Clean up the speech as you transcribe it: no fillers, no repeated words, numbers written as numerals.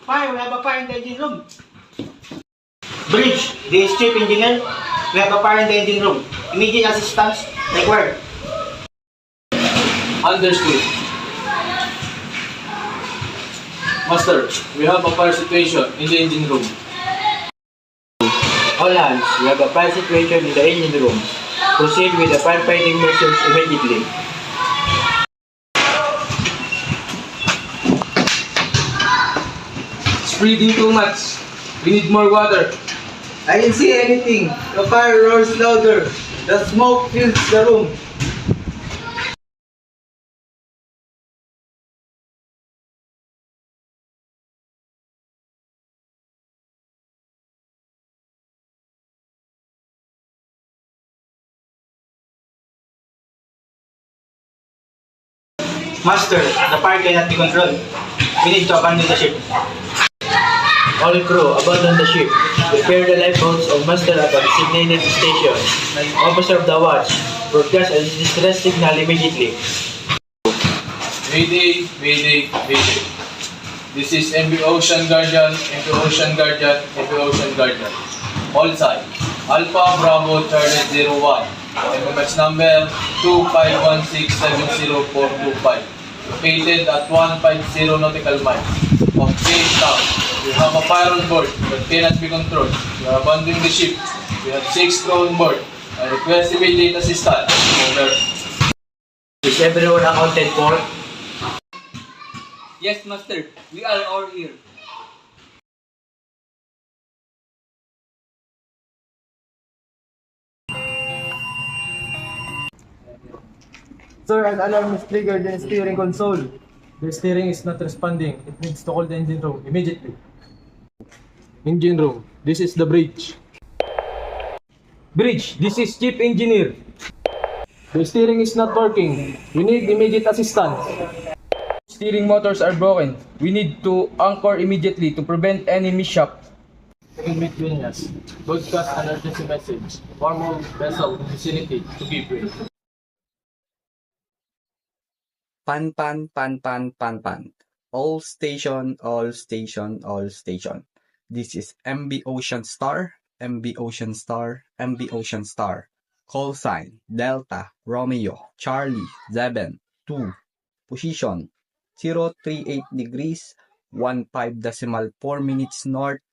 Fire, we have a fire in the engine room. Bridge, this chief engineer, we have a fire in the engine room. Immediate assistance required. Understood. Master, we have a fire situation in the engine room. All hands, we have a fire situation in the engine room. Proceed with the firefighting measures immediately. It's breathing too much. We need more water. I didn't see anything. The fire roars louder. The smoke fills the room. Master, the fire cannot be controlled. We need to abandon the ship. All crew, abandon the ship. Prepare the lifeboats of Master at a designated station. Officer of the watch, broadcast a distress signal immediately. Mayday, mayday, mayday. This is MB Ocean Guardian, MB Ocean Guardian, MB Ocean Guardian. All sign. Alpha Bravo Charlie 01. MMS number 251670425. Located at 150 nautical miles of Cape Town. We have a fire on board but cannot be controlled. We are abandoning the ship. We have 6 crew on board. I request immediate assistance. Over. Is everyone accounted for? Yes, Master. We are all here. Sir, an alarm is triggered in the steering console. The steering is not responding. It needs to call the engine room immediately. Engine room. This is the bridge. Bridge, this is Chief Engineer. The steering is not working. We need immediate assistance. Steering motors are broken. We need to anchor immediately to prevent any mishap. Second Vinyas. Broadcast an emergency message. Formal vessel vicinity to be briefed. Pan pan pan pan pan pan. All station, all station, all station. This is MB Ocean Star, MB Ocean Star, MB Ocean Star. Call sign Delta Romeo Charlie 7 2. Position 038 degrees 15.4 minutes north